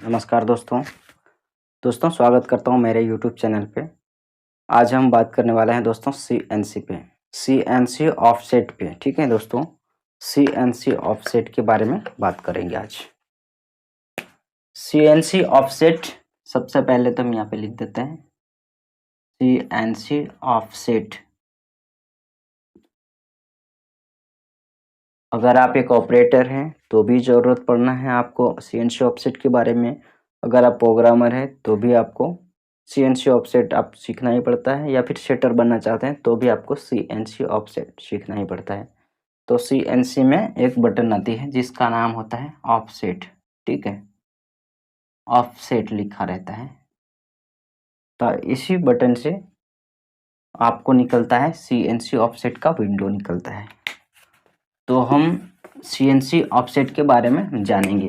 नमस्कार दोस्तों स्वागत करता हूँ मेरे यूट्यूब चैनल पे। आज हम बात करने वाले हैं दोस्तों सीएनसी पे, सीएनसी ऑफसेट पे। ठीक है दोस्तों, सीएनसी ऑफसेट के बारे में बात करेंगे आज। सीएनसी ऑफसेट, सबसे पहले तो हम यहाँ पे लिख देते हैं सीएनसी ऑफसेट। अगर आप एक ऑपरेटर हैं तो भी ज़रूरत पड़ना है आपको सीएनसी ऑफसेट के बारे में। अगर आप प्रोग्रामर हैं तो भी आपको सीएनसी ऑफसेट आप सीखना ही पड़ता है, या फिर सेटर बनना चाहते हैं तो भी आपको सीएनसी ऑफसेट सीखना ही पड़ता है। तो सीएनसी में एक बटन आती है जिसका नाम होता है ऑफसेट। ठीक है, ऑफसेट लिखा रहता है। तो इसी बटन से आपको निकलता है सीएनसी ऑफसेट का विंडो निकलता है। तो हम सीएनसी ऑफसेट के बारे में जानेंगे।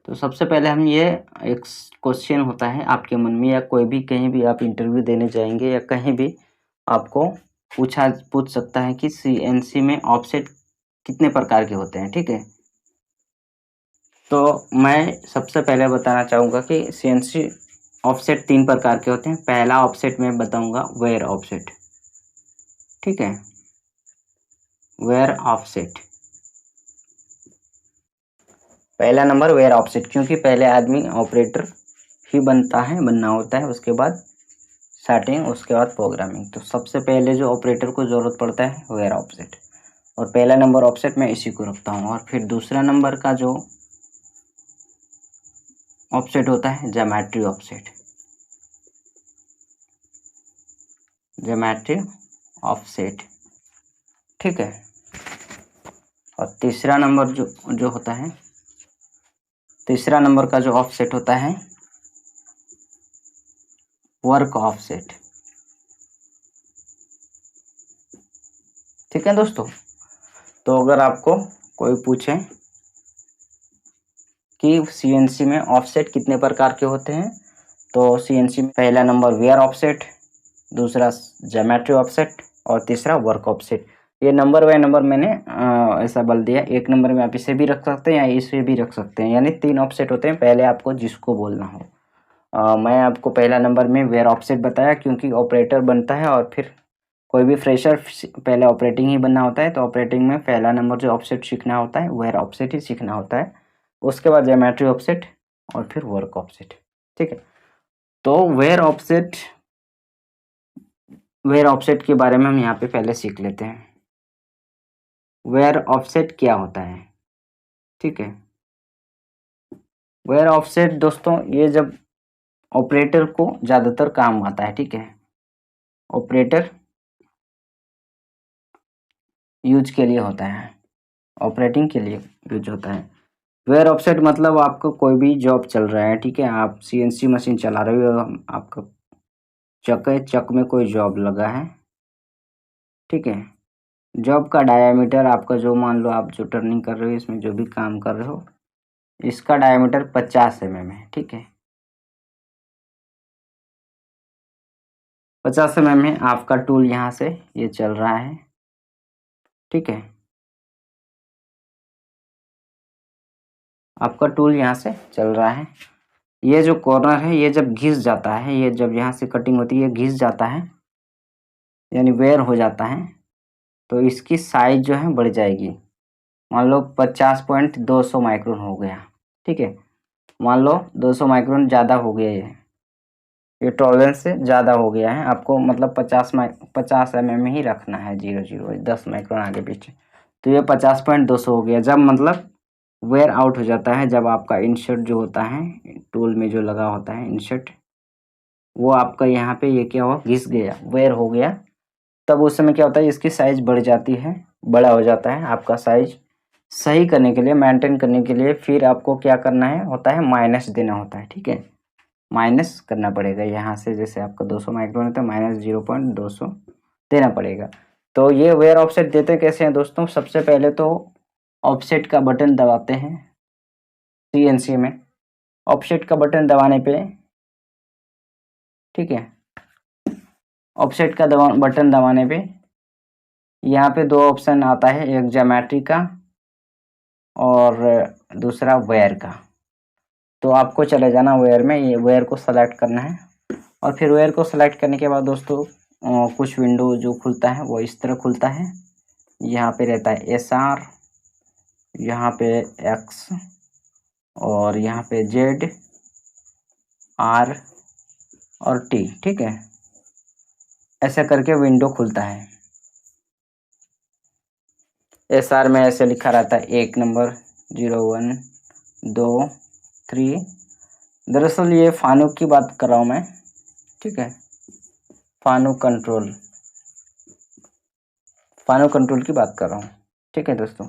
तो सबसे पहले हम ये एक क्वेश्चन होता है आपके मन में, या कोई भी कहीं भी आप इंटरव्यू देने जाएंगे या कहीं भी आपको पूछ सकता है कि सीएनसी में ऑफसेट कितने प्रकार के होते हैं। ठीक है, तो मैं सबसे पहले बताना चाहूँगा कि सीएनसी ऑफसेट 3 प्रकार के होते हैं। पहला ऑफसेट मैं बताऊँगा वेयर ऑफसेट। ठीक है, वेयर ऑफसेट, पहला नंबर वेयर ऑफसेट, क्योंकि पहले आदमी ऑपरेटर ही बनना होता है, उसके बाद सेटिंग, उसके बाद प्रोग्रामिंग। तो सबसे पहले जो ऑपरेटर को ज़रूरत पड़ता है वेयर ऑफसेट, और पहला नंबर ऑफसेट मैं इसी को रखता हूँ। और फिर दूसरा नंबर का जो ऑफसेट होता है ज्योमेट्री ऑफसेट, ज्योमेट्री ऑफसेट। ठीक है, और तीसरा नंबर जो होता है, तीसरा नंबर का जो ऑफसेट होता है वर्क ऑफसेट। ठीक है दोस्तों, तो अगर आपको कोई पूछे कि सीएनसी में ऑफसेट कितने प्रकार के होते हैं, तो सीएनसी में पहला नंबर वेयर ऑफसेट, दूसरा ज्योमेट्री ऑफसेट और तीसरा वर्क ऑफसेट। ये नंबर बाय नंबर मैंने ऐसा बोल दिया। एक नंबर में आप इसे भी रख सकते हैं या इसे भी रख सकते हैं, यानी 3 ऑफसेट होते हैं, पहले आपको जिसको बोलना हो। मैं आपको पहला नंबर में वेयर ऑफसेट बताया क्योंकि ऑपरेटर बनता है, और फिर कोई भी फ्रेशर पहले ऑपरेटिंग ही बनना होता है, तो ऑपरेटिंग में पहला नंबर जो ऑफसेट सीखना होता है वेयर ऑफसेट ही सीखना होता है। उसके बाद ज्योमेट्री ऑफसेट और फिर वर्क ऑफसेट। ठीक है, तो वेयर ऑफसेट के बारे में हम यहाँ पे पहले सीख लेते हैं। वेयर ऑफसेट क्या होता है? ठीक है, वेयर ऑफसेट दोस्तों ये जब ऑपरेटर को ज़्यादातर काम आता है। ठीक है, ऑपरेटर यूज के लिए होता है, ऑपरेटिंग के लिए यूज होता है। वेयर ऑफसेट मतलब आपको कोई भी जॉब चल रहा है। ठीक है, आप सीएनसी मशीन चला रहे हो, आपका चक है, चक में कोई जॉब लगा है। ठीक है, जॉब का डायामीटर आपका जो, मान लो आप जो टर्निंग कर रहे हो, इसमें जो भी काम कर रहे हो, इसका डायामीटर 50 mm है। ठीक है, 50 mm में आपका टूल यहाँ से ये चल रहा है। ठीक है, आपका टूल यहाँ से चल रहा है। ये जो कॉर्नर है ये जब घिस जाता है, ये जब यहाँ से कटिंग होती है ये घिस जाता है, यानी वेयर हो जाता है, तो इसकी साइज जो है बढ़ जाएगी। मान लो 50.200 माइक्रोन हो गया। ठीक है, मान लो 200 माइक्रोन ज़्यादा हो गया, ये टॉलरेंस से ज़्यादा हो गया है, आपको मतलब 50 mm ही रखना है, 10 माइक्रोन आगे पीछे। तो ये 50.200 हो गया। जब मतलब वेयर आउट हो जाता है, जब आपका इंसर्ट जो होता है टूल में जो लगा होता है इंसर्ट, वो आपका यहाँ पे ये क्या हुआ, घिस गया, वेयर हो गया, तब उस समय क्या होता है, इसकी साइज बढ़ जाती है, बड़ा हो जाता है। आपका साइज सही करने के लिए, मेंटेन करने के लिए फिर आपको क्या करना है होता है, माइनस देना होता है। ठीक है, माइनस करना पड़ेगा यहाँ से, जैसे आपका 200 माइक्रोन है तो माइनस 0.200 देना पड़ेगा। तो ये वेयर ऑफसेट देते कैसे हैं दोस्तों? सबसे पहले तो ऑफसेट का बटन दबाते हैं सीएनसी में। ऑफसेट का बटन दबाने पे, ठीक है, ऑफसेट का बटन दबाने पे यहाँ पे 2 ऑप्शन आता है, एक ज्योमेट्री का और दूसरा वेयर का। तो आपको चले जाना वेयर में, ये वेयर को सेलेक्ट करना है। और फिर वेयर को सेलेक्ट करने के बाद दोस्तों कुछ विंडो जो खुलता है वो इस तरह खुलता है। यहाँ पे रहता है SR, यहाँ पे X और यहाँ पे Z, R और T, ठीक है। ऐसे करके विंडो खुलता है। SR में ऐसे लिखा रहता है 1 नंबर, 0 1 2 3। दरअसल ये फानुक की बात कर रहा हूँ मैं, ठीक है। फानुक कंट्रोल की बात कर रहा हूँ, ठीक है दोस्तों।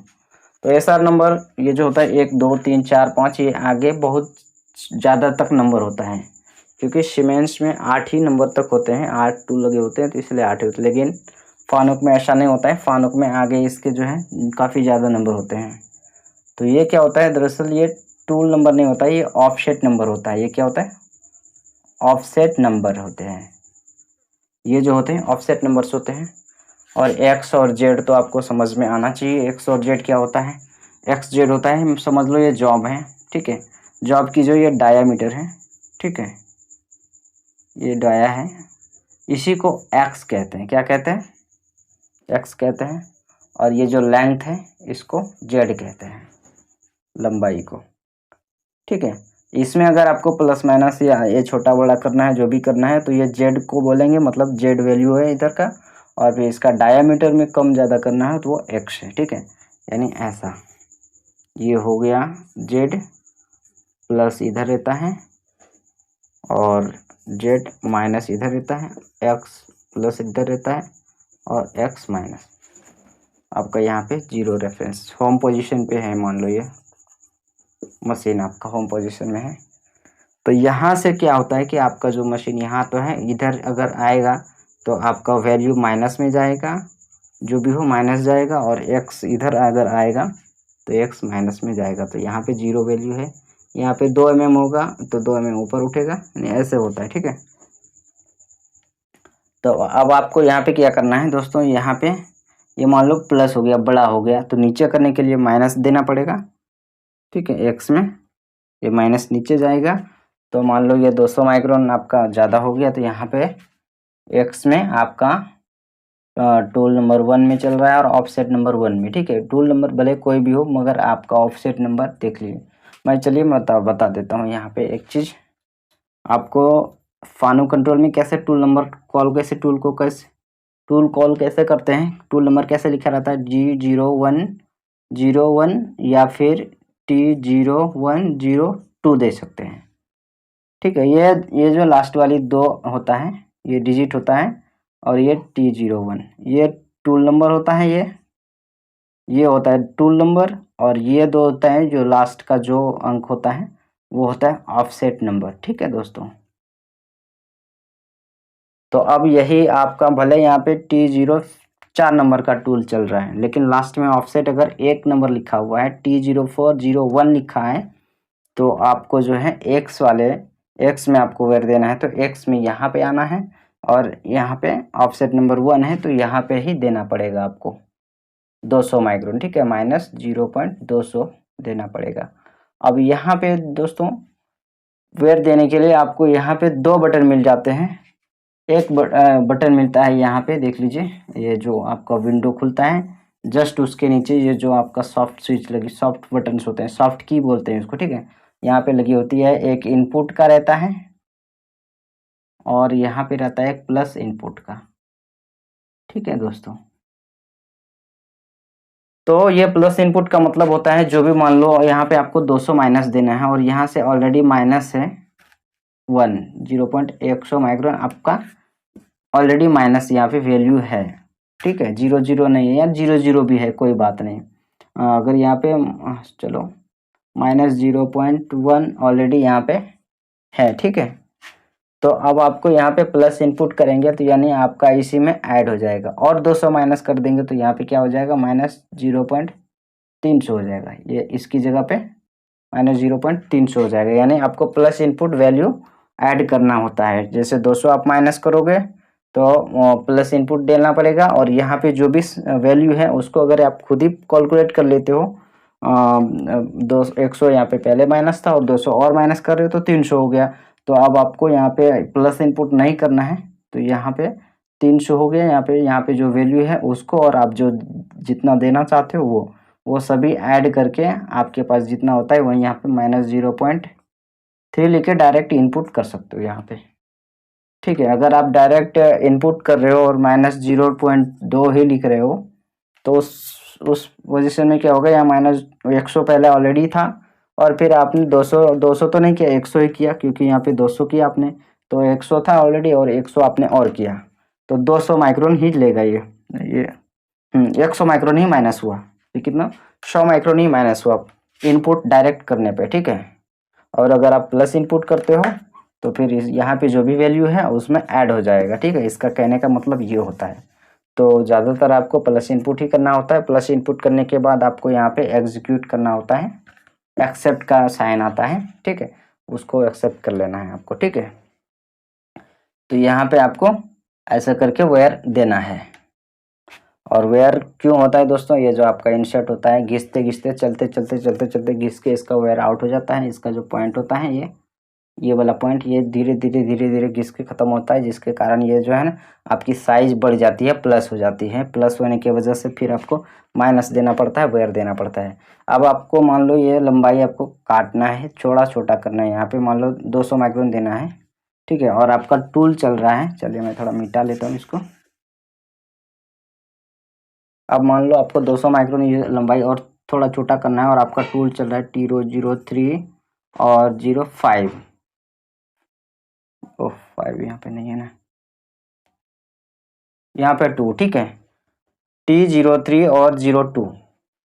तो SR नंबर ये जो होता है 1 2 3 4 5, ये आगे बहुत ज़्यादा तक नंबर होता है, क्योंकि सीमेंस में 8 ही नंबर तक होते हैं, 8 टूल लगे होते हैं तो इसलिए 8 होते हैं। लेकिन फानुक में ऐसा नहीं होता है, फानुक में आगे इसके जो है काफ़ी ज़्यादा नंबर होते हैं। तो ये क्या होता है, दरअसल ये टूल नंबर नहीं होता है, ये ऑफसेट नंबर होता है। ये क्या होता है, ऑफसेट नंबर होते हैं। ये जो होते हैं ऑफसेट नंबर्स होते हैं। और X और Z तो आपको समझ में आना चाहिए। X और Z क्या होता है, X Z होता है, समझ लो ये जॉब है, ठीक है। जॉब की जो ये डायामीटर है, ठीक है, ये डाया है, इसी को X कहते हैं। क्या कहते हैं, X कहते हैं। और ये जो लेंथ है इसको Z कहते हैं, लंबाई को, ठीक है। इसमें अगर आपको प्लस माइनस या ये छोटा बड़ा करना है, जो भी करना है, तो ये Z को बोलेंगे, मतलब Z वैल्यू है इधर का। और फिर इसका डायामीटर में कम ज़्यादा करना है तो वो X है, ठीक है। यानी ऐसा ये हो गया Z प्लस इधर रहता है और Z माइनस इधर रहता है, X प्लस इधर रहता है और X माइनस। आपका यहाँ पे 0 रेफरेंस होम पोजीशन पे है, मान लो ये मशीन आपका होम पोजीशन में है। तो यहाँ से क्या होता है कि आपका जो मशीन यहाँ तो है, इधर अगर आएगा तो आपका वैल्यू माइनस में जाएगा, जो भी हो माइनस जाएगा। और X इधर अगर आएगा तो X माइनस में जाएगा। तो यहाँ पे 0 वैल्यू है। यहाँ पे 2 mm होगा तो 2 mm ऊपर उठेगा, यानी ऐसे होता है, ठीक है। तो अब आपको यहाँ पे क्या करना है दोस्तों, यहाँ पे ये मान लो प्लस हो गया, बड़ा हो गया, तो नीचे करने के लिए माइनस देना पड़ेगा, ठीक है। X में ये माइनस नीचे जाएगा। तो मान लो ये 200 माइक्रोन आपका ज़्यादा हो गया, तो यहाँ पे X में आपका टूल नंबर 1 में चल रहा है और ऑफसेट नंबर 1 में, ठीक है। टूल नंबर भले कोई भी हो, मगर आपका ऑफसेट नंबर देख लीजिए। मैं चलिए बता देता हूँ यहाँ पे एक चीज़ आपको। फानुक कंट्रोल में कैसे टूल नंबर कॉल, कैसे टूल कॉल कैसे करते हैं, टूल नंबर कैसे लिखा रहता है, G0101 या फिर T0102 दे सकते हैं, ठीक है। ये जो लास्ट वाली 2 होता है, ये डिजिट होता है, और ये T01 ये टूल नंबर होता है। ये होता है टूल नंबर। और ये 2 होता है जो लास्ट का जो अंक होता है वो होता है ऑफसेट नंबर, ठीक है दोस्तों। तो अब यही आपका भले यहाँ पे T0 4 नंबर का टूल चल रहा है, लेकिन लास्ट में ऑफसेट अगर 1 नंबर लिखा हुआ है, T0401 लिखा है, तो आपको जो है X में आपको वेर देना है। तो X में यहाँ पे आना है, और यहाँ पे ऑफसेट नंबर 1 है तो यहाँ पे ही देना पड़ेगा आपको 200 माइक्रोन, ठीक है, माइनस 0.200 देना पड़ेगा। अब यहाँ पे दोस्तों वेर देने के लिए आपको यहाँ पे 2 बटन मिल जाते हैं। एक बटन मिलता है यहाँ पे, देख लीजिए, ये जो आपका विंडो खुलता है जस्ट उसके नीचे ये जो आपका सॉफ्ट स्विच लगी, सॉफ्ट बटन्स होते हैं, सॉफ्ट की बोलते हैं उसको, ठीक है, यहाँ पे लगी होती है। एक इनपुट का रहता है और यहाँ पे रहता है एक प्लस इनपुट का, ठीक है दोस्तों। तो ये प्लस इनपुट का मतलब होता है जो भी मान लो यहाँ पे आपको 200 माइनस देना है, और यहाँ से ऑलरेडी माइनस है 0.100 माइक्रोन आपका ऑलरेडी माइनस यहाँ पे वैल्यू है, ठीक है। 0 नहीं है या 0 भी है, कोई बात नहीं। अगर यहाँ पे चलो -0.1 ऑलरेडी यहाँ पे है, ठीक है। तो अब आपको यहाँ पे प्लस इनपुट करेंगे तो यानी आपका इसी में ऐड हो जाएगा, और 200 माइनस कर देंगे तो यहाँ पे क्या हो जाएगा, -0.300 हो जाएगा। ये इसकी जगह पे -0.300 हो जाएगा, यानी आपको प्लस इनपुट वैल्यू ऐड करना होता है। जैसे 200 आप माइनस करोगे तो प्लस इनपुट देना पड़ेगा, और यहाँ पे जो भी वैल्यू है उसको अगर आप खुद ही कैलकुलेट कर लेते हो 100 यहाँ पे पहले माइनस था और 200 और माइनस कर रहे हो तो 300 हो गया। तो अब आपको यहाँ पे प्लस इनपुट नहीं करना है, तो यहाँ पे 300 हो गया। यहाँ पे जो वैल्यू है उसको और आप जो जितना देना चाहते हो वो सभी ऐड करके आपके पास जितना होता है वही यहाँ पे -0.3 लिख के डायरेक्ट इनपुट कर सकते हो यहाँ पे। ठीक है, अगर आप डायरेक्ट इनपुट कर रहे हो और -0.2 ही लिख रहे हो तो उस पोजीशन में क्या होगा, यहाँ -100 पहले ऑलरेडी था और फिर आपने 200 तो नहीं किया, 100 ही किया, क्योंकि यहाँ पे 200 किया आपने, तो 100 था ऑलरेडी और 100 आपने और किया, तो 200 माइक्रोन ही लेगा ये 100 माइक्रोन ही माइनस हुआ। ये कितना, 100 माइक्रोन ही माइनस हुआ इनपुट डायरेक्ट करने पे। ठीक है, और अगर आप प्लस इनपुट करते हो तो फिर यहाँ पे जो भी वैल्यू है उसमें ऐड हो जाएगा। ठीक है, इसका कहने का मतलब ये होता है। तो ज़्यादातर आपको प्लस इनपुट ही करना होता है। प्लस इनपुट करने के बाद आपको यहाँ पे एग्जीक्यूट करना होता है, एक्सेप्ट का साइन आता है। ठीक है, उसको एक्सेप्ट कर लेना है आपको। ठीक है, तो यहाँ पे आपको ऐसा करके वेयर देना है। और वेयर क्यों होता है दोस्तों, ये जो आपका इंसर्ट होता है घिसते घिसते चलते घिस के इसका वेयर आउट हो जाता है। इसका जो पॉइंट होता है ये वाला पॉइंट, ये धीरे धीरे घिस के ख़त्म होता है, जिसके कारण ये जो है ना आपकी साइज बढ़ जाती है, प्लस हो जाती है। प्लस होने की वजह से फिर आपको माइनस देना पड़ता है, वेयर देना पड़ता है। अब आपको मान लो ये लंबाई आपको काटना है, छोटा करना है। यहाँ पे मान लो 200 माइक्रोन देना है। ठीक है, और आपका टूल चल रहा है, चलिए मैं थोड़ा मिटा लेता हूँ इसको। अब मान लो आपको 200 माइक्रोन ये लंबाई और थोड़ा छोटा करना है और आपका टूल चल रहा है T03 और 05। 5 यहाँ पे नहीं है ना, यहाँ पे 2। ठीक है, T03 और 02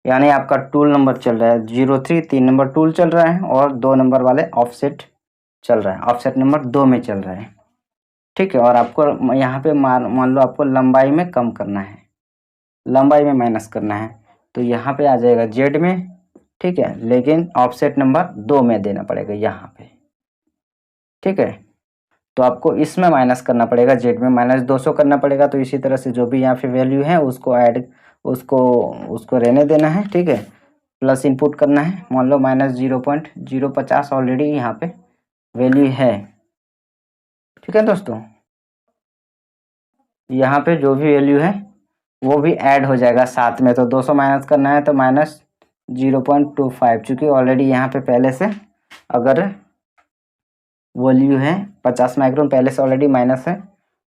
यानी आपका टूल नंबर चल रहा है 03, 3 नंबर टूल चल रहा है और 2 नंबर वाले ऑफसेट चल रहा है, ऑफसेट नंबर 2 में चल रहा है। ठीक है, और आपको यहाँ पे मान लो आपको लंबाई में कम करना है, लंबाई में माइनस करना है, तो यहाँ पे आ जाएगा जेड में। ठीक है, लेकिन ऑफसेट नंबर 2 में देना पड़ेगा यहाँ पे। ठीक है, तो आपको इसमें माइनस करना पड़ेगा, जेड में -200 करना पड़ेगा। तो इसी तरह से जो भी यहाँ पे वैल्यू है उसको ऐड उसको रहने देना है। ठीक है, प्लस इनपुट करना है। मान लो -0.050 ऑलरेडी यहाँ पे वैल्यू है। ठीक है दोस्तों, यहाँ पे जो भी वैल्यू है वो भी ऐड हो जाएगा साथ में। तो 200 माइनस करना है तो -0.25, चूँकि ऑलरेडी यहाँ पे पहले से अगर वैल्यू है 50 माइक्रोन पहले से ऑलरेडी माइनस है,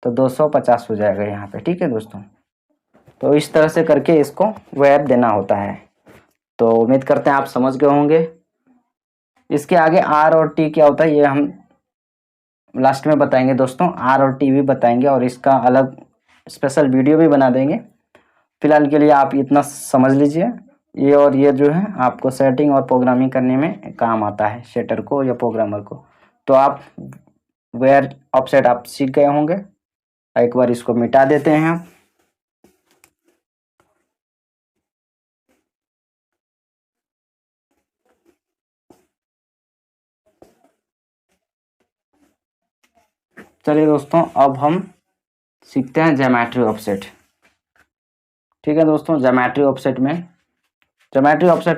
तो 250 हो जाएगा यहाँ पे। ठीक है दोस्तों, तो इस तरह से करके इसको वेयर देना होता है। तो उम्मीद करते हैं आप समझ गए होंगे। इसके आगे आर और टी क्या होता है ये हम लास्ट में बताएंगे दोस्तों, आर और टी भी बताएंगे और इसका अलग स्पेशल वीडियो भी बना देंगे। फिलहाल के लिए आप इतना समझ लीजिए, ये और ये जो है आपको सेटिंग और प्रोग्रामिंग करने में काम आता है, सेटर को या प्रोग्रामर को। तो आप वेयर ऑफसेट आप सीख गए होंगे। एक बार इसको मिटा देते हैं आप। चलिए दोस्तों, अब हम सीखते हैं ज्योमेट्री ऑफसेट। ठीक है दोस्तों, ज्योमेट्री ऑफसेट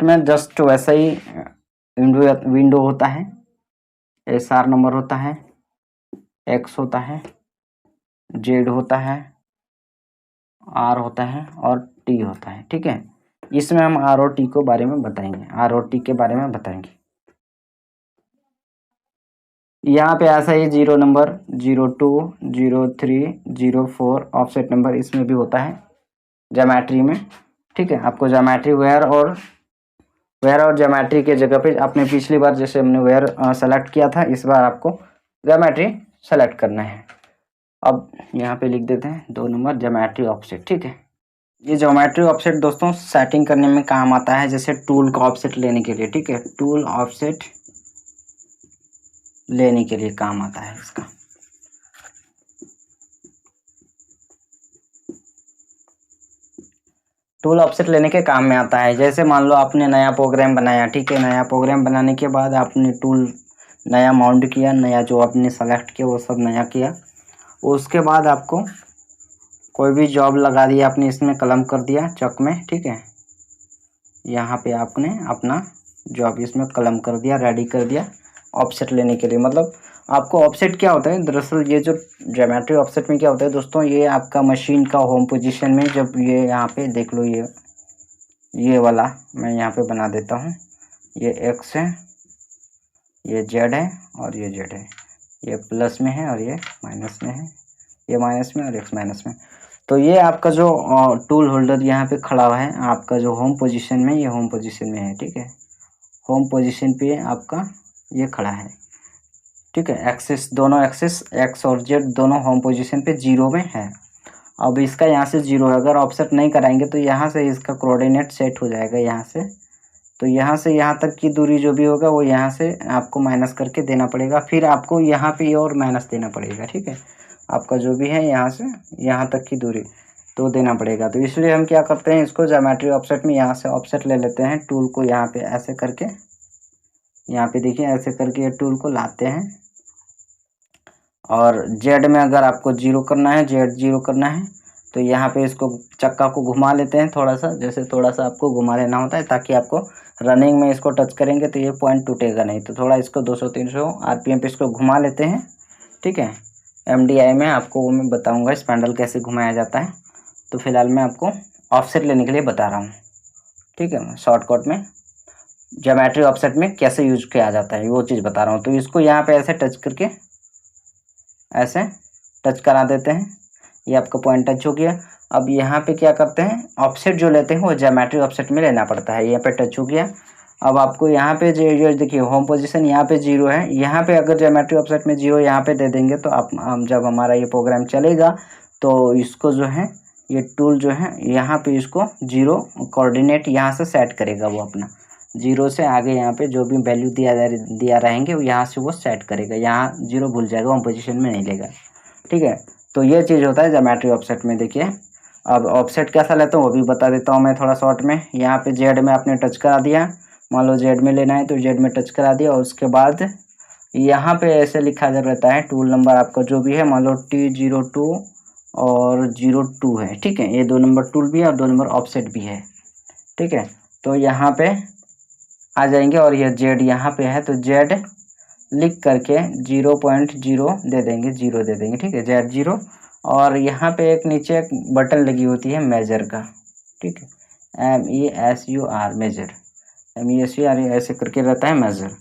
में जस्ट वैसा ही विंडो होता है, SR नंबर होता है, X होता है, Z होता है, R होता है और T होता है। ठीक है, इसमें हम R और T को बारे में बताएंगे, R और T के बारे में बताएंगे। यहाँ पे ऐसा ही 0 नंबर, 02, 03, 04 ऑफसेट नंबर इसमें भी होता है ज्योमेट्री में। ठीक है, आपको ज्योमेट्री वेयर और ज्योमेट्री के जगह पे आपने पिछली बार जैसे हमने वेयर सेलेक्ट किया था, इस बार आपको ज्योमेट्री सेलेक्ट करना है। अब यहाँ पे लिख देते हैं 2 नंबर ज्योमेट्री ऑफसेट। ठीक है, ये ज्योमेट्री ऑफसेट दोस्तों सेटिंग करने में काम आता है, जैसे टूल का ऑफसेट लेने के लिए। ठीक है, टूल ऑफसेट लेने के लिए काम आता है इसका। टूल ऑफसेट लेने के काम में आता है। जैसे मान लो आपने नया प्रोग्राम बनाया। ठीक है, नया प्रोग्राम बनाने के बाद आपने टूल नया माउंट किया, नया जो आपने सेलेक्ट किया वो सब नया किया। उसके बाद आपको कोई भी जॉब लगा दिया आपने, इसमें कलम कर दिया चक में। ठीक है, यहाँ पे आपने अपना जो आप इसमें कलम कर दिया, रेडी कर दिया ऑफसेट लेने के लिए। मतलब आपको ऑफसेट क्या होता है, दरअसल ये जो ज्योमेट्री ऑफसेट में क्या होता है दोस्तों, ये आपका मशीन का होम पोजीशन में जब ये यहाँ पे देख लो, ये वाला मैं यहाँ पे बना देता हूँ, ये एक्स है, ये जेड है और ये जेड है, ये प्लस में है और ये माइनस में है, ये माइनस में और एक्स माइनस में। तो ये आपका जो टूल होल्डर यहाँ पे खड़ा हुआ है आपका जो होम पोजीशन में, ये होम पोजीशन में है, ठीक है, होम पोजीशन पे आपका ये खड़ा है, ठीक है। एक्सिस, दोनों एक्सिस एक्स और जेड दोनों होम पोजीशन पे 0 में है। अब इसका यहाँ से 0 है, अगर ऑफसेट नहीं कराएंगे तो यहाँ से इसका कोऑर्डिनेट सेट हो जाएगा यहाँ से, तो यहाँ से यहाँ तक की दूरी जो भी होगा वो यहाँ से आपको माइनस करके देना पड़ेगा, फिर आपको यहाँ पे और माइनस देना पड़ेगा, ठीक है। आपका जो भी है यहाँ से यहाँ तक की दूरी तो देना पड़ेगा। तो इसलिए हम क्या करते हैं, इसको ज्योमेट्री ऑफसेट में यहाँ से ऑफसेट ले लेते हैं, टूल को यहाँ पे ऐसे करके, यहाँ पे देखिए ऐसे करके ये टूल को लाते हैं, और जेड में अगर आपको 0 करना है, जेड 0 करना है, तो यहाँ पे इसको चक्का को घुमा लेते हैं थोड़ा सा, जैसे थोड़ा सा आपको घुमा लेना होता है ताकि आपको रनिंग में इसको टच करेंगे तो ये पॉइंट टूटेगा नहीं। तो थोड़ा इसको 200-300 आरपीएम पे इसको घुमा लेते हैं, ठीक है। एमडीआई में आपको वो मैं बताऊंगा स्पैंडल कैसे घुमाया जाता है, तो फिलहाल मैं आपको ऑफसेट लेने के लिए बता रहा हूँ, ठीक है। शॉर्टकट में ज्योमेट्री ऑफसेट में कैसे यूज किया जाता है वो चीज़ बता रहा हूँ। तो इसको यहाँ पे ऐसे टच करके ऐसे टच करा देते हैं, ये आपका पॉइंट टच हो गया। अब यहाँ पे क्या करते हैं, ऑफसेट जो लेते हैं वो ज्योमेट्री ऑफसेट में लेना पड़ता है। यहाँ पे टच हो गया, अब आपको यहाँ पे जो देखिए होम पोजीशन यहाँ पे 0 है, यहाँ पे अगर ज्योमेट्री ऑफसेट में 0 यहाँ पे दे देंगे तो आप जब हमारा ये प्रोग्राम चलेगा तो इसको जो है ये टूल जो है यहाँ पे इसको 0 कोऑर्डिनेट यहाँ से सेट करेगा, वो अपना 0 से आगे यहाँ पे जो भी वैल्यू दिया रहेंगे वो यहाँ से वो सेट करेगा, यहाँ 0 भूल जाएगा, होम पोजीशन में नहीं लेगा, ठीक है। तो ये चीज़ होता है ज्योमेट्री ऑफसेट में। देखिए अब ऑफसेट कैसा लेता हूँ वो भी बता देता हूँ मैं थोड़ा शॉर्ट में। यहाँ पे जेड में आपने टच करा दिया, मान लो जेड में लेना है तो जेड में टच करा दिया, और उसके बाद यहाँ पे ऐसे लिखा रहता है टूल नंबर आपका जो भी है, मान लो T02 और 02 है, ठीक है। ये 2 नंबर टूल भी है और 2 नंबर ऑफसेट भी है, ठीक है। तो यहाँ पे आ जाएंगे और ये जेड यहाँ पे है तो जेड लिख करके 0.0 दे देंगे, 0 दे देंगे, ठीक है, जेड 0। और यहाँ पे एक नीचे एक बटन लगी होती है मेजर का, ठीक है, MESUR मेजर, MESUR ऐसे करके रहता है मेजर।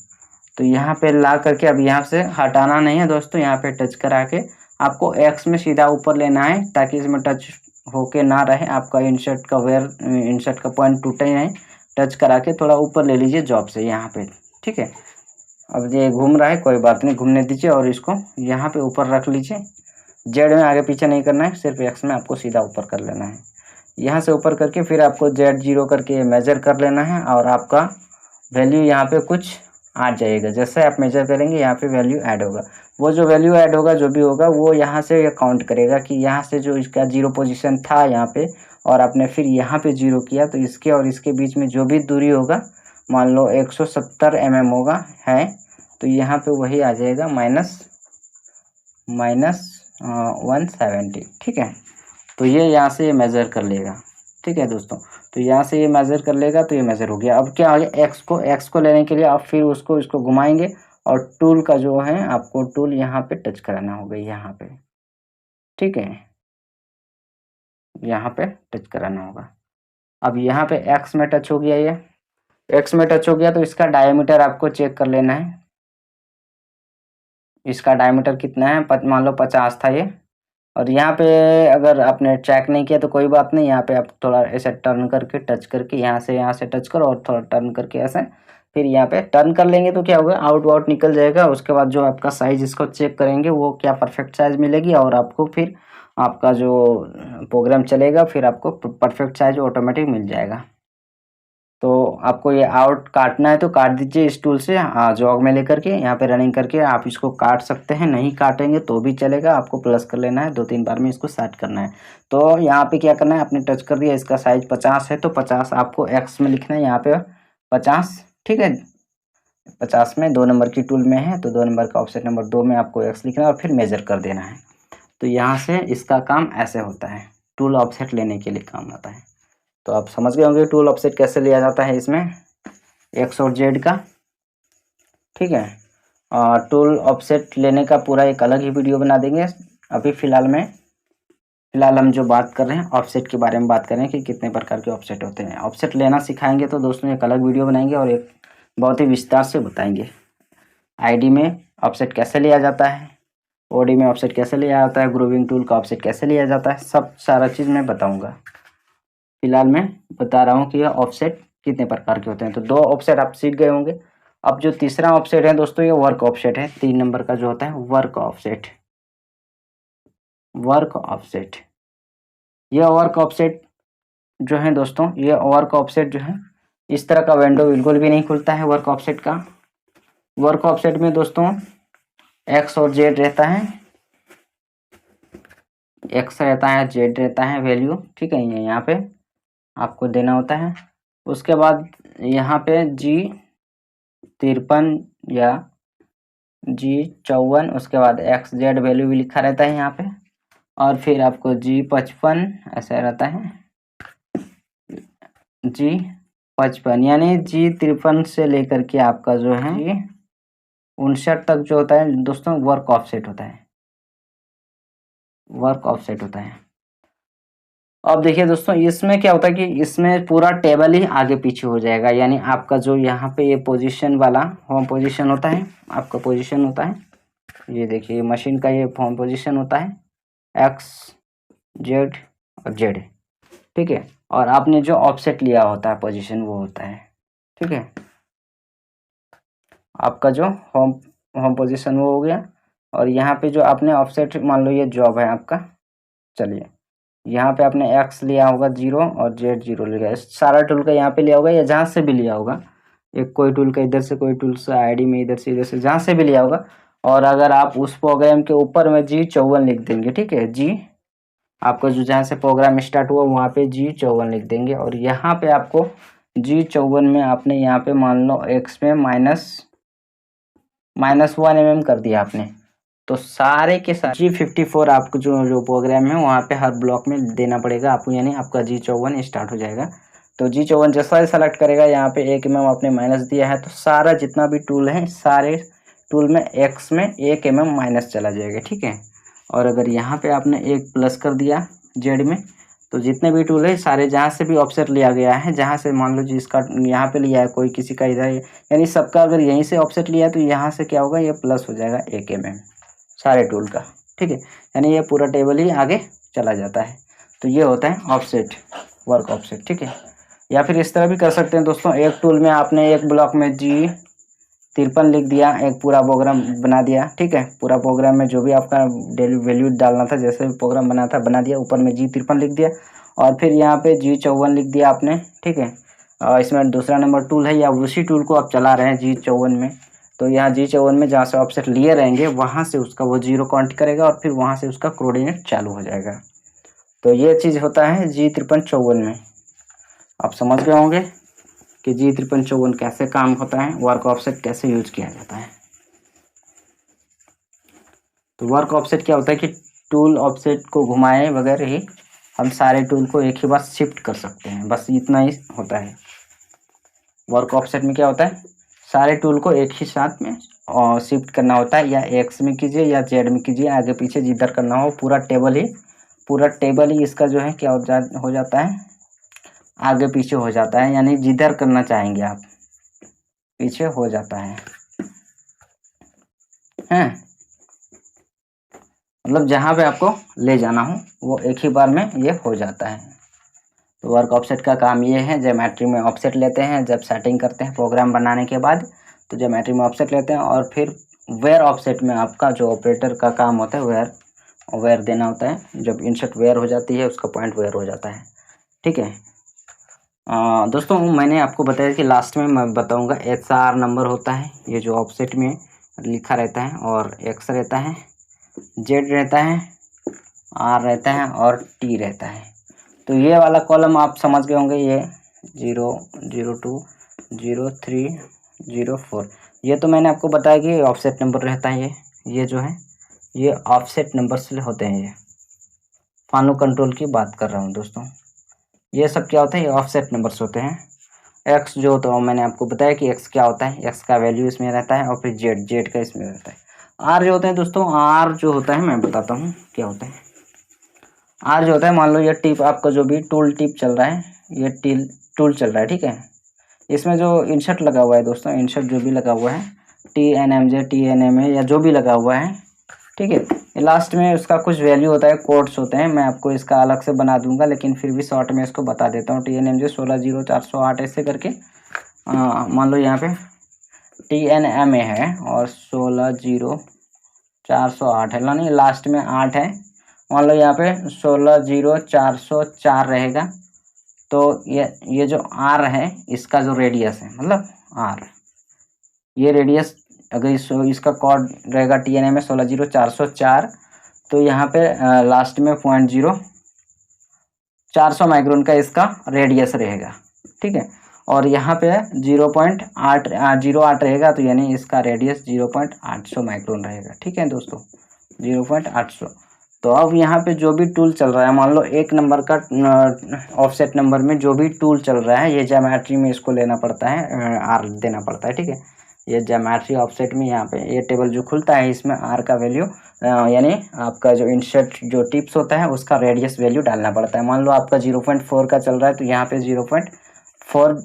तो यहाँ पे ला करके अब यहाँ से हटाना नहीं है दोस्तों, यहाँ पे टच करा के आपको एक्स में सीधा ऊपर लेना है ताकि इसमें टच होके ना रहे आपका इंसर्ट का पॉइंट टूटे नहीं। टच करा के थोड़ा ऊपर ले लीजिए जॉब से यहाँ पे, ठीक है। अब ये घूम रहा है, कोई बात नहीं, घूमने दीजिए और इसको यहाँ पे ऊपर रख लीजिए। जेड में आगे पीछे नहीं करना है, सिर्फ एक्स में आपको सीधा ऊपर कर लेना है। यहाँ से ऊपर करके फिर आपको जेड 0 करके मेजर कर लेना है, और आपका वैल्यू यहाँ पे कुछ आ जाएगा। जैसे आप मेजर करेंगे यहाँ पे वैल्यू ऐड होगा, वो जो वैल्यू ऐड होगा जो भी होगा वो यहाँ से काउंट करेगा कि यहाँ से जो इसका 0 पोजीशन था यहाँ पे, और आपने फिर यहाँ पे 0 किया, तो इसके और इसके बीच में जो भी दूरी होगा, मान लो 170 mm होगा है, तो यहाँ पे वही आ जाएगा माइनस 170, ठीक है। तो ये यहाँ से ये मेज़र कर लेगा, ठीक है दोस्तों। तो यहाँ से ये मेज़र कर लेगा, तो ये मेज़र हो गया। अब क्या आ गया, एक्स को लेने के लिए आप फिर इसको घुमाएंगे, और टूल का जो है आपको टूल यहाँ पे टच कराना होगा, यहाँ पे, ठीक है, यहाँ पे टच कराना होगा। अब यहाँ पे एक्स में टच हो गया, ये एक्स में टच हो गया, तो इसका डायमीटर आपको चेक कर लेना है। इसका डायमीटर कितना है, मान लो 50 था ये, और यहाँ पे अगर आपने चेक नहीं किया तो कोई बात नहीं, यहाँ पे आप थोड़ा ऐसे टर्न करके टच करके यहाँ से टच करो और थोड़ा टर्न करके ऐसे, फिर यहाँ पे टर्न कर लेंगे तो क्या होगा, आउट निकल जाएगा। उसके बाद जो आपका साइज़ इसको चेक करेंगे वो क्या परफेक्ट साइज़ मिलेगी, और आपको फिर आपका जो प्रोग्राम चलेगा फिर आपको परफेक्ट साइज़ ऑटोमेटिक मिल जाएगा। तो आपको ये आउट काटना है तो काट दीजिए इस टूल से, जॉग में लेकर के यहाँ पे रनिंग करके आप इसको काट सकते हैं, नहीं काटेंगे तो भी चलेगा, आपको प्लस कर लेना है, 2-3 बार में इसको सेट करना है। तो यहाँ पे क्या करना है, आपने टच कर दिया, इसका साइज 50 है तो 50 आपको एक्स में लिखना है, यहाँ पे 50, ठीक है। 50 में 2 नंबर की टूल में है तो 2 नंबर का ऑफसेट नंबर 2 में आपको एक्स लिखना है और फिर मेजर कर देना है। तो यहाँ से इसका काम ऐसे होता है, टूल ऑफसेट लेने के लिए काम आता है। तो आप समझ गए होंगे टूल ऑफसेट कैसे लिया जाता है इसमें एक्स और जेड का, ठीक है। टूल ऑफसेट लेने का पूरा एक अलग ही वीडियो बना देंगे। अभी फिलहाल हम जो बात कर रहे हैं ऑफसेट के बारे में बात कर रहे हैं कि कितने प्रकार के ऑफसेट होते हैं। ऑफसेट लेना सिखाएंगे तो दोस्तों एक अलग वीडियो बनाएंगे और एक बहुत ही विस्तार से बताएंगे। आईडी में ऑफसेट कैसे लिया जाता है, ओडी में ऑफसेट कैसे लिया जाता है, ग्रूविंग टूल का ऑफसेट कैसे लिया जाता है, सब सारा चीज़ मैं बताऊंगा। फिलहाल मैं बता रहा हूँ कि यह ऑफसेट कितने प्रकार के होते हैं। तो 2 ऑफसेट आप सीख गए होंगे। अब जो तीसरा ऑफसेट है दोस्तों, ये वर्क ऑफसेट है। 3 नंबर का जो होता है वर्क ऑफसेट। वर्क ऑफसेट, यह वर्क ऑफसेट जो है दोस्तों, ये वर्क ऑफसेट जो है इस तरह का विंडो बिल्कुल भी नहीं खुलता है वर्क ऑफसेट का। वर्क ऑफसेट में दोस्तों एक्स और जेड रहता है, एक्स रहता है, जेड रहता है वैल्यू, ठीक है। ये यहाँ पे आपको देना होता है। उसके बाद यहाँ पे G53 या G54, उसके बाद एक्स जेड वैल्यू भी लिखा रहता है यहाँ पे, और फिर आपको G55 ऐसा रहता है, G55 यानी G53 से लेकर के आपका जो है G59 तक जो होता है दोस्तों वर्क ऑफसेट होता है, वर्क ऑफसेट होता है। अब देखिए दोस्तों, इसमें क्या होता है कि इसमें पूरा टेबल ही आगे पीछे हो जाएगा। यानी आपका जो यहाँ पे ये पोजीशन वाला होम पोजीशन होता है, आपका पोजीशन होता है, ये देखिए मशीन का ये होम पोजीशन होता है एक्स जेड और जेड, ठीक है। और आपने जो ऑफसेट लिया होता है पोजीशन वो होता है, ठीक है। आपका जो होम पोजीशन वो हो गया। और यहाँ पे जो आपने ऑफसेट, मान लो ये जॉब है आपका, चलिए यहाँ पे आपने एक्स लिया होगा 0 और जेड 0 लिया, सारा टूल का यहाँ पे लिया होगा या जहाँ से भी लिया होगा, एक कोई टूल का इधर से, कोई टूल से आईडी में इधर से जहाँ से भी लिया होगा। और अगर आप उस प्रोग्राम के ऊपर में G54 लिख देंगे, ठीक है, जी आपका जो जहाँ से प्रोग्राम स्टार्ट हुआ वहाँ पे G54 लिख देंगे। और यहाँ पे आपको G54 में आपने यहाँ पे मान लो एक्स में -1 mm कर दिया आपने, तो सारे के सारे G54 आपको जो प्रोग्राम है वहाँ पे हर ब्लॉक में देना पड़ेगा आपको, यानी आपका G54 स्टार्ट हो जाएगा। तो G54 जैसा ही सेलेक्ट करेगा, यहाँ पे 1 mm आपने माइनस दिया है, तो सारा जितना भी टूल है सारे टूल में एक्स में 1 mm माइनस चला जाएगा, ठीक है। और अगर यहाँ पे आपने 1 प्लस कर दिया जेड में, तो जितने भी टूल है सारे जहाँ से भी ऑफसेट लिया गया है, जहाँ से मान लो जिसका यहाँ पे लिया है, कोई किसी का इधर, यानी सबका अगर यहीं से ऑफसेट लिया है तो यहाँ से क्या होगा, ये प्लस हो जाएगा 1 mm सारे टूल का, ठीक है। यानी ये पूरा टेबल ही आगे चला जाता है। तो ये होता है ऑफसेट, वर्क ऑफसेट, ठीक है। या फिर इस तरह भी कर सकते हैं दोस्तों, एक टूल में आपने एक ब्लॉक में G53 लिख दिया, एक पूरा प्रोग्राम बना दिया, ठीक है। पूरा प्रोग्राम में जो भी आपका डेली वैल्यू डालना था, जैसे भी प्रोग्राम बना था बना दिया, ऊपर में G53 लिख दिया, और फिर यहाँ पे G54 लिख दिया आपने, ठीक है। और इसमें दूसरा नंबर टूल है या उसी टूल को आप चला रहे हैं G54 में, तो यहाँ G54 में जहाँ से ऑफसेट लिए रहेंगे वहाँ से उसका वो 0 काउंट करेगा और फिर वहाँ से उसका कोऑर्डिनेट चालू हो जाएगा। तो ये चीज़ होता है G5354 में। आप समझ गए होंगे कि G5354 कैसे काम होता है, वर्क ऑफसेट कैसे यूज किया जाता है। तो वर्क ऑफसेट क्या होता है कि टूल ऑफसेट को घुमाए बगैर ही हम सारे टूल को एक ही बार शिफ्ट कर सकते हैं, बस इतना ही होता है। वर्क ऑफसेट में क्या होता है, सारे टूल को एक ही साथ में शिफ्ट करना होता है, या एक्स में कीजिए या जेड में कीजिए, आगे पीछे जिधर करना हो पूरा टेबल ही इसका जो है क्या हो जाता है, आगे पीछे हो जाता है। यानी जिधर करना चाहेंगे आप पीछे हो जाता है, मतलब जहाँ पे आपको ले जाना हो वो एक ही बार में ये हो जाता है। तो वर्क ऑफसेट का काम ये है, ज्योमेट्री में ऑफसेट लेते हैं जब सेटिंग करते हैं प्रोग्राम बनाने के बाद, तो ज्योमेट्री में ऑफसेट लेते हैं। और फिर वेयर ऑफसेट में आपका जो ऑपरेटर का काम होता है वेयर देना होता है। जब इंसर्ट वेयर हो जाती है उसका पॉइंट वेयर हो जाता है, ठीक है। दोस्तों मैंने आपको बताया कि लास्ट में मैं बताऊंगा SR नंबर होता है, ये जो ऑफसेट में लिखा रहता है, और एक्स रहता है, जेड रहता है, R रहता है और T रहता है। तो ये वाला कॉलम आप समझ गए होंगे, ये 0 0 2 0 3 0 4, ये तो मैंने आपको बताया कि ऑफसेट नंबर रहता है। ये जो है ये ऑफसेट नंबर से होते हैं। ये फॉलो कंट्रोल की बात कर रहा हूँ दोस्तों, ये सब क्या होता है, ये ऑफसेट नंबर्स होते हैं। एक्स जो तो मैंने आपको बताया कि एक्स क्या होता है, एक्स का वैल्यू इसमें रहता है, और फिर जेड, जेड का इसमें रहता है। आर जो होते हैं दोस्तों, आर जो होता है मैं बताता हूँ क्या होता है। आर जो होता है, मान लो ये टिप आपका जो भी टूल टिप चल रहा है, ये टूल चल रहा है, ठीक है। इसमें जो इंसर्ट लगा हुआ है दोस्तों, इंसर्ट जो भी लगा हुआ है, TNMJ TNMA या जो भी लगा हुआ है, ठीक है, लास्ट में उसका कुछ वैल्यू होता है, कोड्स होते हैं। मैं आपको इसका अलग से बना दूंगा, लेकिन फिर भी शॉर्ट में इसको बता देता हूँ। TNMJ 160408 ऐसे करके, मान लो यहाँ पे TNMA है और 160408 है, नहीं लास्ट में 8 है। मान लो यहाँ पे 160404 रहेगा। तो ये जो आर है, इसका जो रेडियस है, मतलब आर, ये रेडियस अगर इसका कोड रहेगा TNMA 160404, तो यहाँ पे लास्ट में 400 माइक्रोन का इसका रेडियस रहेगा, ठीक है। और यहाँ पे 0.08 रहेगा, तो यानी इसका रेडियस 0.800 माइक्रोन रहेगा, ठीक है दोस्तों, 0.800। तो अब यहाँ पे जो भी टूल चल रहा है, मान लो एक नंबर का ऑफसेट नंबर में जो भी टूल चल रहा है, ये ज्योमेट्री में इसको लेना पड़ता है, आर देना पड़ता है, ठीक है। ये ज्योमेट्री ऑफसेट में यहाँ पे ये टेबल जो खुलता है, इसमें आर का वैल्यू यानी आपका जो इंसर्ट जो टिप्स होता है उसका रेडियस वैल्यू डालना पड़ता है। मान लो आपका 0.4 का चल रहा है, तो यहाँ पे 0.4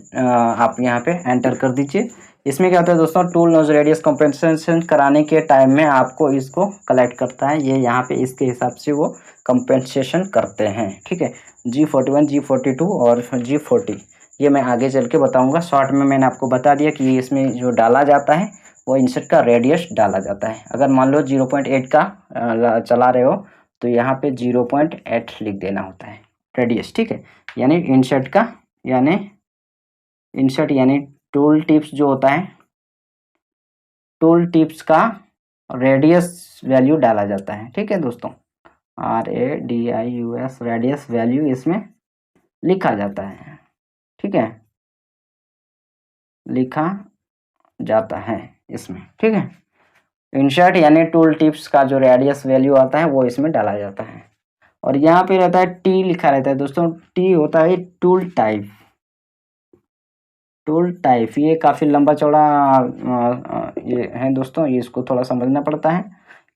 आप यहाँ पे एंटर कर दीजिए। इसमें क्या होता है दोस्तों, टूल नोज रेडियस कंपेंसेशन कराने के टाइम में आपको इसको कलेक्ट करता है, ये यहाँ पे इसके हिसाब से वो कंपेंसेशन करते हैं, ठीक है। G41, G42 और G40 ये मैं आगे चल के बताऊंगा। शॉर्ट में मैंने आपको बता दिया कि इसमें जो डाला जाता है वो इंसर्ट का रेडियस डाला जाता है। अगर मान लो 0.8 का चला रहे हो, तो यहाँ पे 0.8 लिख देना होता है रेडियस, ठीक है। यानी इंसर्ट का, यानी इंसर्ट यानी टूल टिप्स जो होता है, टूल टिप्स का रेडियस वैल्यू डाला जाता है, ठीक है दोस्तों। RADIUS रेडियस वैल्यू इसमें लिखा जाता है, ठीक है, लिखा जाता है इसमें, ठीक है। इंसर्ट यानी टूल टिप्स का जो रेडियस वैल्यू आता है वो इसमें डाला जाता है। और यहाँ पे रहता है टी लिखा रहता है दोस्तों, टी होता है टूल टाइप। टूल टाइप ये काफ़ी लंबा चौड़ा ये है दोस्तों, ये इसको थोड़ा समझना पड़ता है।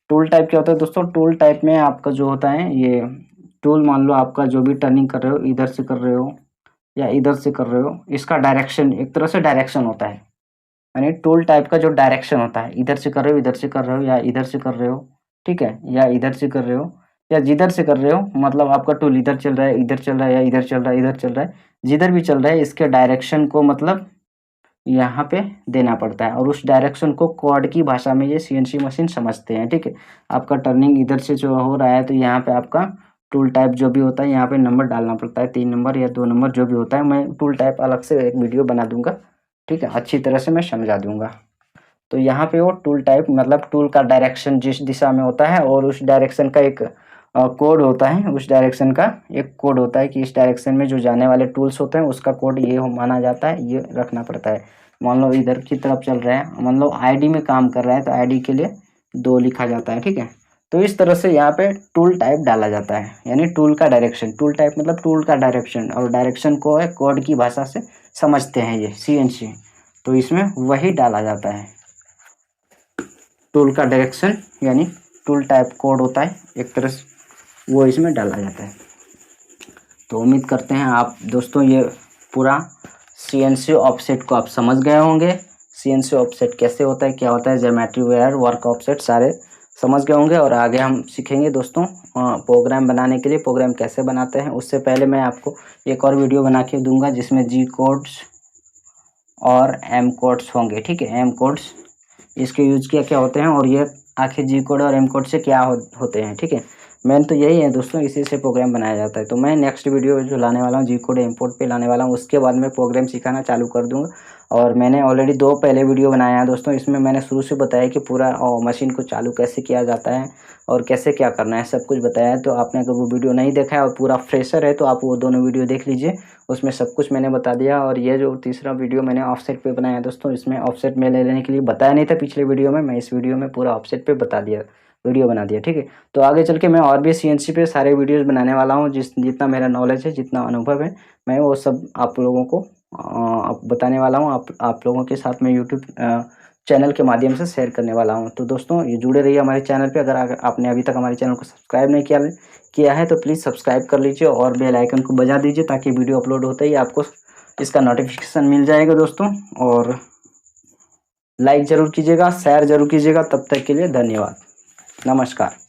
टूल टाइप क्या होता है दोस्तों, टूल टाइप में आपका जो होता है, ये टूल मान लो आपका जो भी टर्निंग कर रहे हो, इधर से कर रहे हो या इधर से कर रहे हो, इसका डायरेक्शन एक तरह से डायरेक्शन होता है। यानी टूल टाइप का जो डायरेक्शन होता है, इधर से कर रहे हो, इधर से कर रहे हो या इधर से कर रहे हो, ठीक है, या इधर से कर रहे हो या जिधर से कर रहे हो, मतलब आपका टूल इधर चल रहा है, इधर चल रहा है, या इधर चल रहा है, इधर चल रहा है, जिधर भी चल रहा है, इसके डायरेक्शन को मतलब यहाँ पे देना पड़ता है। और उस डायरेक्शन को कोड की भाषा में ये CNC मशीन समझते हैं, ठीक है। आपका टर्निंग इधर से जो हो रहा है, तो यहाँ पे आपका टूल टाइप जो भी होता है, यहाँ पे नंबर डालना पड़ता है, 3 नंबर या 2 नंबर जो भी होता है। मैं टूल टाइप अलग से एक वीडियो बना दूंगा, ठीक है, अच्छी तरह से मैं समझा दूंगा। तो यहाँ पे वो टूल टाइप मतलब टूल का डायरेक्शन जिस दिशा में होता है, और उस डायरेक्शन का एक कोड होता है, उस डायरेक्शन का एक कोड होता है कि इस डायरेक्शन में जो जाने वाले टूल्स होते हैं उसका कोड ये माना जाता है, ये रखना पड़ता है। मान लो इधर की तरफ चल रहा है, मान लो ID में काम कर रहा है, तो ID के लिए 2 लिखा जाता है, ठीक है। तो इस तरह से यहाँ पे टूल टाइप डाला जाता है, यानी टूल का डायरेक्शन, टूल टाइप मतलब टूल का डायरेक्शन, और डायरेक्शन को है कोड की भाषा से समझते हैं ये CNC, तो इसमें वही डाला जाता है। टूल का डायरेक्शन यानी टूल टाइप कोड होता है एक तरह से, वो इसमें डाला जाता है। तो उम्मीद करते हैं आप दोस्तों ये पूरा CNC ऑफसेट को आप समझ गए होंगे। CNC ऑफसेट कैसे होता है, क्या होता है, ज्योमेट्री वेयर वर्क ऑफसेट सारे समझ गए होंगे। और आगे हम सीखेंगे दोस्तों प्रोग्राम बनाने के लिए, प्रोग्राम कैसे बनाते हैं। उससे पहले मैं आपको एक और वीडियो बना के दूंगा जिसमें G कोड्स और M कोड्स होंगे, ठीक है। M कोड्स इसके यूज क्या होते हैं, और ये आखिर G कोड और M कोड से क्या होते हैं, ठीक है। मेन तो यही है दोस्तों, इसी से प्रोग्राम बनाया जाता है। तो मैं नेक्स्ट वीडियो जो लाने वाला हूँ G कोड इम्पोर्ट पे लाने वाला हूँ, उसके बाद मैं प्रोग्राम सिखाना चालू कर दूँगा। और मैंने ऑलरेडी 2 पहले वीडियो बनाया है दोस्तों, इसमें मैंने शुरू से बताया कि पूरा मशीन को चालू कैसे किया जाता है और कैसे क्या करना है, सब कुछ बताया है। तो आपने अगर वो वीडियो नहीं देखा है और पूरा फ्रेशर है, तो आप वो दोनों वीडियो देख लीजिए, उसमें सब कुछ मैंने बता दिया। और ये जो तीसरा वीडियो मैंने ऑफसेट पे बनाया है दोस्तों, इसमें ऑफसेट में ले लेने के लिए बताया नहीं था पिछले वीडियो में, मैं इस वीडियो में पूरा ऑफसेट पे बता दिया। वीडियो बना दिया, ठीक है। तो आगे चल के मैं और भी CNC पे सारे वीडियोज़ बनाने वाला हूँ, जितना मेरा नॉलेज है, जितना अनुभव है, मैं वो सब आप लोगों को बताने वाला हूँ। आप लोगों के साथ में यूट्यूब चैनल के माध्यम से शेयर करने वाला हूँ। तो दोस्तों, ये जुड़े रहिए हमारे चैनल पे। अगर आपने अभी तक हमारे चैनल को सब्सक्राइब नहीं किया है तो प्लीज़ सब्सक्राइब कर लीजिए और बेल आइकन को बजा दीजिए, ताकि वीडियो अपलोड होते ही आपको इसका नोटिफिकेशन मिल जाएगा दोस्तों। और लाइक ज़रूर कीजिएगा, शेयर ज़रूर कीजिएगा। तब तक के लिए धन्यवाद, नमस्कार।